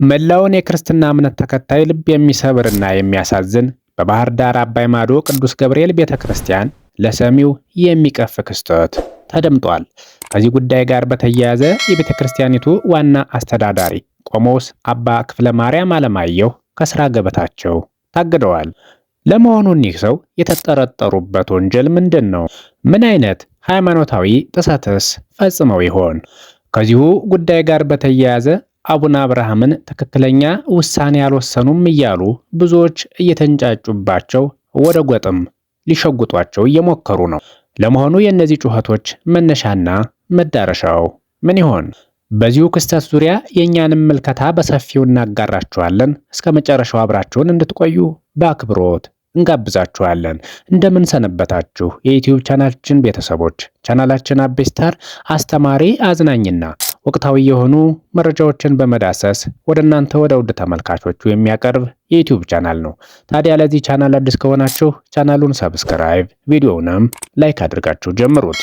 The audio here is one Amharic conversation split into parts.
መላውን የክርስትና እምነት ተከታይ ልብ የሚሰብርና የሚያሳዝን በባህር ዳር አባይ ማዶ ቅዱስ ገብርኤል ቤተክርስቲያን ለሰሚው የሚቀፍ ክስተት ተደምጧል። ከዚህ ጉዳይ ጋር በተያያዘ የቤተክርስቲያኒቱ ዋና አስተዳዳሪ ቆሞስ አባ ክፍለ ማርያም አለማየሁ ከስራ ገበታቸው ታግደዋል። ለመሆኑ እኒህ ሰው የተጠረጠሩበት ወንጀል ምንድን ነው? ምን አይነት ሃይማኖታዊ ጥሰትስ ፈጽመው ይሆን? ከዚሁ ጉዳይ ጋር በተያያዘ አቡነ አብርሃምን ትክክለኛ ውሳኔ አልወሰኑም እያሉ ብዙዎች እየተንጫጩባቸው ወደ ጎጥም ሊሸጉጧቸው እየሞከሩ ነው። ለመሆኑ የእነዚህ ጩኸቶች መነሻና መዳረሻው ምን ይሆን? በዚሁ ክስተት ዙሪያ የእኛንም ምልከታ በሰፊው እናጋራችኋለን። እስከ መጨረሻው አብራችሁን እንድትቆዩ በአክብሮት እንጋብዛችኋለን። እንደምን ሰነበታችሁ የዩቲዩብ ቻናላችን ቤተሰቦች። ቻናላችን አቤ ስታር አስተማሪ፣ አዝናኝና ወቅታዊ የሆኑ መረጃዎችን በመዳሰስ ወደ እናንተ ወደ ውድ ተመልካቾቹ የሚያቀርብ የዩቲዩብ ቻናል ነው። ታዲያ ለዚህ ቻናል አዲስ ከሆናችሁ ቻናሉን ሰብስክራይብ፣ ቪዲዮውንም ላይክ አድርጋችሁ ጀምሩት።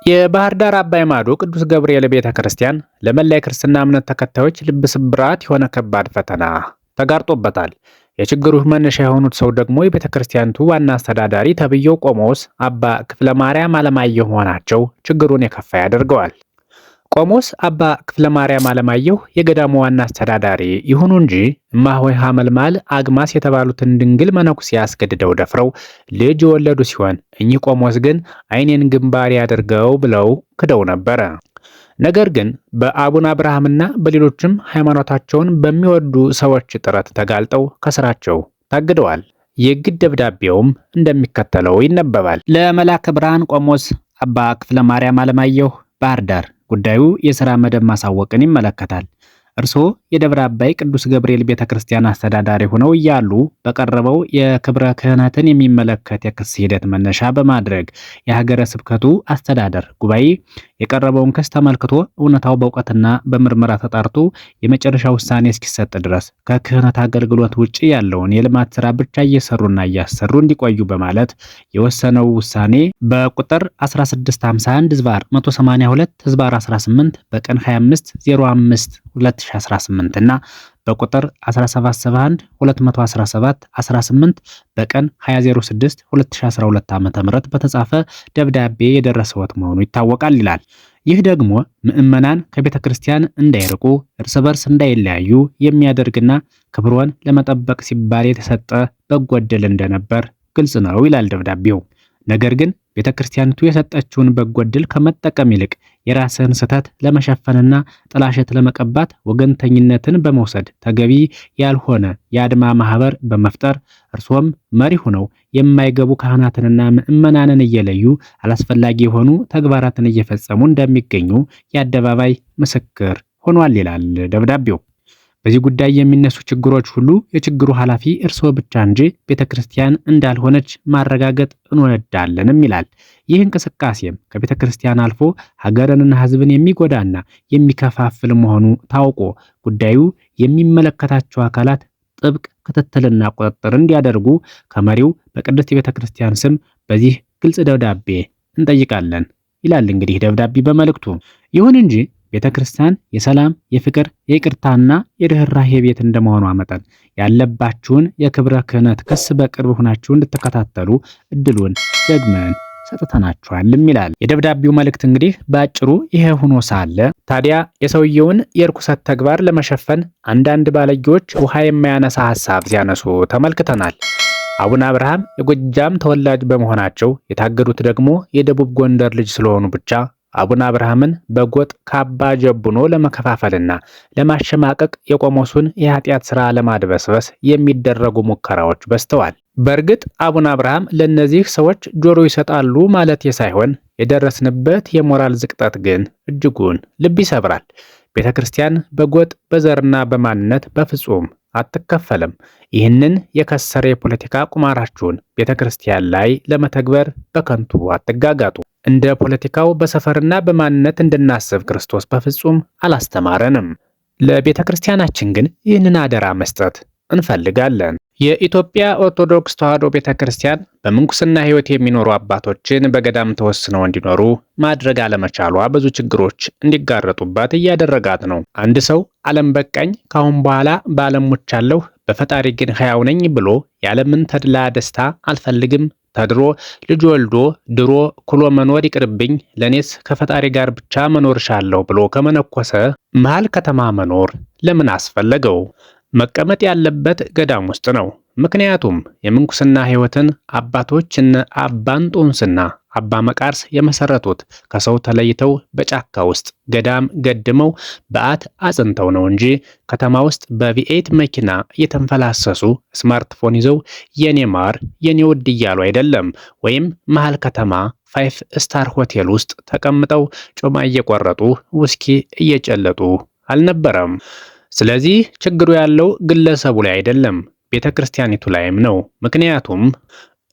የባህር ዳር አባይ ማዶ ቅዱስ ገብርኤል ቤተክርስቲያን ለመላ የክርስትና እምነት ተከታዮች ልብ ስብራት የሆነ ከባድ ፈተና ተጋርጦበታል። የችግሩ መነሻ የሆኑት ሰው ደግሞ የቤተክርስቲያኒቱ ዋና አስተዳዳሪ ተብየው ቆሞስ አባ ክፍለ ማርያም አለማየሁ መሆናቸው ችግሩን የከፋ ያደርገዋል። ቆሞስ አባ ክፍለ ማርያም አለማየሁ የገዳሙ ዋና አስተዳዳሪ ይሁኑ እንጂ እማሆይ ሐመልማል አግማስ የተባሉትን ድንግል መነኩሴ ያስገድደው ደፍረው ልጅ የወለዱ ሲሆን እኚህ ቆሞስ ግን ዓይኔን ግንባር ያድርገው ብለው ክደው ነበረ። ነገር ግን በአቡነ አብርሃምና በሌሎችም ሃይማኖታቸውን በሚወዱ ሰዎች ጥረት ተጋልጠው ከስራቸው ታግደዋል። የግድ ደብዳቤውም እንደሚከተለው ይነበባል። ለመላከ ብርሃን ቆሞስ አባ ክፍለ ማርያም አለማየሁ ባህር ዳር ጉዳዩ የሥራ መደብ ማሳወቅን ይመለከታል። እርስዎ የደብረ አባይ ቅዱስ ገብርኤል ቤተክርስቲያን አስተዳዳሪ ሆነው እያሉ በቀረበው የክብረ ክህነትን የሚመለከት የክስ ሂደት መነሻ በማድረግ የሀገረ ስብከቱ አስተዳደር ጉባኤ የቀረበውን ክስ ተመልክቶ እውነታው በእውቀትና በምርመራ ተጣርቶ የመጨረሻ ውሳኔ እስኪሰጥ ድረስ ከክህነት አገልግሎት ውጪ ያለውን የልማት ስራ ብቻ እየሰሩና እያሰሩ እንዲቆዩ በማለት የወሰነው ውሳኔ በቁጥር 1651/182/18 በቀን 25/05 2018 እና በቁጥር 1771/217/18 በቀን 2006 2012 ዓ.ም በተጻፈ ደብዳቤ የደረሰዎት መሆኑ ይታወቃል ይላል። ይህ ደግሞ ምዕመናን ከቤተ ክርስቲያን እንዳይርቁ፣ እርስ በርስ እንዳይለያዩ የሚያደርግና ክብሯን ለመጠበቅ ሲባል የተሰጠ በጎ ዕድል እንደነበር ግልጽ ነው ይላል ደብዳቤው። ነገር ግን ቤተ ክርስቲያኒቱ የሰጠችውን በጎ ዕድል ከመጠቀም ይልቅ የራስን ስህተት ለመሸፈንና ጥላሸት ለመቀባት ወገንተኝነትን በመውሰድ ተገቢ ያልሆነ የአድማ ማህበር በመፍጠር እርሶም መሪ ሆነው የማይገቡ ካህናትንና ምዕመናንን እየለዩ አላስፈላጊ የሆኑ ተግባራትን እየፈጸሙ እንደሚገኙ የአደባባይ ምስክር ሆኗል ይላል ደብዳቤው። በዚህ ጉዳይ የሚነሱ ችግሮች ሁሉ የችግሩ ኃላፊ እርስዎ ብቻ እንጂ ቤተክርስቲያን እንዳልሆነች ማረጋገጥ እንወዳለንም ይላል። ይህ እንቅስቃሴም ከቤተክርስቲያን አልፎ ሀገርንና ሕዝብን የሚጎዳና የሚከፋፍል መሆኑ ታውቆ ጉዳዩ የሚመለከታቸው አካላት ጥብቅ ክትትልና ቁጥጥር እንዲያደርጉ ከመሪው በቅድስት ቤተክርስቲያን ስም በዚህ ግልጽ ደብዳቤ እንጠይቃለን ይላል እንግዲህ ደብዳቤ በመልእክቱ። ይሁን እንጂ ቤተክርስቲያን የሰላም፣ የፍቅር፣ የይቅርታና የርህራሄ ቤት እንደመሆኗ መጠን ያለባችሁን የክብረ ክህነት ክስ በቅርብ ሆናችሁ እንድትከታተሉ እድሉን ደግመን ሰጥተናችኋልም ይላል የደብዳቤው መልእክት። እንግዲህ በአጭሩ ይሄ ሆኖ ሳለ ታዲያ የሰውየውን የርኩሰት ተግባር ለመሸፈን አንዳንድ ባለጌዎች ውሃ የማያነሳ ሐሳብ ሲያነሱ ተመልክተናል። አቡነ አብርሃም የጎጃም ተወላጅ በመሆናቸው የታገዱት ደግሞ የደቡብ ጎንደር ልጅ ስለሆኑ ብቻ አቡነ አብርሃምን በጎጥ ካባ ጀቡኖ ለመከፋፈልና ለማሸማቀቅ የቆሞሱን የኃጢአት ሥራ ለማድበስበስ የሚደረጉ ሙከራዎች በዝተዋል። በእርግጥ አቡነ አብርሃም ለእነዚህ ሰዎች ጆሮ ይሰጣሉ ማለት ሳይሆን የደረስንበት የሞራል ዝቅጠት ግን እጅጉን ልብ ይሰብራል። ቤተ ክርስቲያን በጎጥ በዘርና በማንነት በፍጹም አትከፈልም። ይህንን የከሰረ የፖለቲካ ቁማራችሁን ቤተ ክርስቲያን ላይ ለመተግበር በከንቱ አትጋጋጡ። እንደ ፖለቲካው በሰፈርና በማንነት እንድናስብ ክርስቶስ በፍጹም አላስተማረንም። ለቤተ ክርስቲያናችን ግን ይህንን አደራ መስጠት እንፈልጋለን። የኢትዮጵያ ኦርቶዶክስ ተዋሕዶ ቤተክርስቲያን በምንኩስና ሕይወት የሚኖሩ አባቶችን በገዳም ተወስነው እንዲኖሩ ማድረግ አለመቻሏ ብዙ ችግሮች እንዲጋረጡባት እያደረጋት ነው። አንድ ሰው ዓለም በቃኝ፣ ካሁን በኋላ በዓለም ሞቻለሁ፣ በፈጣሪ ግን ሕያው ነኝ ብሎ ያለምን ተድላ ደስታ አልፈልግም፣ ተድሮ ልጅ ወልዶ ድሮ ኩሎ መኖር ይቅርብኝ፣ ለኔስ ከፈጣሪ ጋር ብቻ መኖር ሻለሁ ብሎ ከመነኮሰ መሃል ከተማ መኖር ለምን አስፈለገው? መቀመጥ ያለበት ገዳም ውስጥ ነው። ምክንያቱም የምንኩስና ሕይወትን አባቶች እነ አባ እንጦንስና አባ መቃርስ የመሰረቱት ከሰው ተለይተው በጫካ ውስጥ ገዳም ገድመው በዓት አጽንተው ነው እንጂ ከተማ ውስጥ በቪኤት መኪና እየተንፈላሰሱ ስማርትፎን ይዘው የኔ ማር የኔ ውድ እያሉ አይደለም። ወይም መሃል ከተማ 5 ስታር ሆቴል ውስጥ ተቀምጠው ጮማ እየቆረጡ ውስኪ እየጨለጡ አልነበረም። ስለዚህ ችግሩ ያለው ግለሰቡ ላይ አይደለም፣ ቤተክርስቲያኒቱ ላይም ነው። ምክንያቱም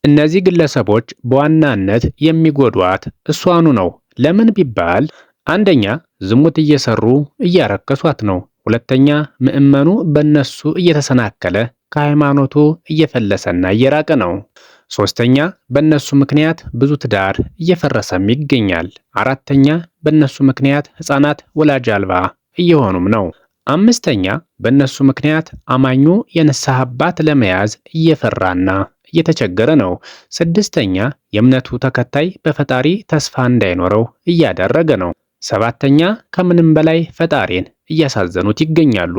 እነዚህ ግለሰቦች በዋናነት የሚጎዷት እሷኑ ነው። ለምን ቢባል አንደኛ ዝሙት እየሰሩ እያረከሷት ነው። ሁለተኛ ምዕመኑ በእነሱ እየተሰናከለ ከሃይማኖቱ እየፈለሰና እየራቀ ነው። ሶስተኛ በእነሱ ምክንያት ብዙ ትዳር እየፈረሰም ይገኛል። አራተኛ በእነሱ ምክንያት ሕፃናት ወላጅ አልባ እየሆኑም ነው። አምስተኛ በእነሱ ምክንያት አማኙ የንስሐ አባት ለመያዝ እየፈራና እየተቸገረ ነው። ስድስተኛ የእምነቱ ተከታይ በፈጣሪ ተስፋ እንዳይኖረው እያደረገ ነው። ሰባተኛ ከምንም በላይ ፈጣሪን እያሳዘኑት ይገኛሉ።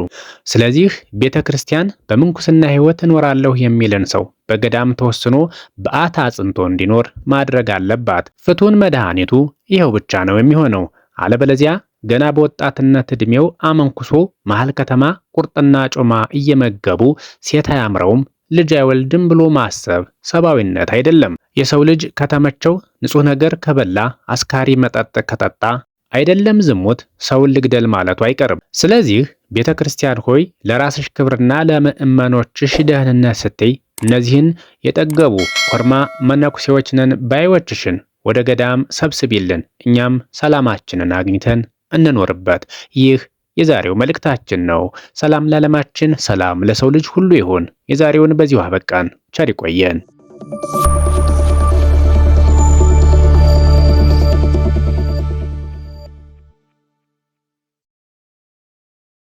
ስለዚህ ቤተ ክርስቲያን በምንኩስና ሕይወት እኖራለሁ የሚልን ሰው በገዳም ተወስኖ በዓት አጽንቶ እንዲኖር ማድረግ አለባት። ፍቱን መድኃኒቱ ይኸው ብቻ ነው የሚሆነው። አለበለዚያ ገና በወጣትነት ዕድሜው አመንኩሶ መሃል ከተማ ቁርጥና ጮማ እየመገቡ ሴት አያምረውም ልጅ አይወልድም ብሎ ማሰብ ሰብአዊነት አይደለም። የሰው ልጅ ከተመቸው ንጹሕ ነገር ከበላ አስካሪ መጠጥ ከጠጣ አይደለም ዝሙት ሰውን ልግደል ማለቱ አይቀርም። ስለዚህ ቤተ ክርስቲያን ሆይ ለራስሽ ክብርና ለምእመኖችሽ ደህንነት ስትይ እነዚህን የጠገቡ ኮርማ መነኩሴዎች ነን ባዮችሽን ወደ ገዳም ሰብስቢልን፣ እኛም ሰላማችንን አግኝተን እንኖርበት። ይህ የዛሬው መልእክታችን ነው። ሰላም ለዓለማችን፣ ሰላም ለሰው ልጅ ሁሉ ይሁን። የዛሬውን በዚሁ አበቃን። ቸር ይቆየን።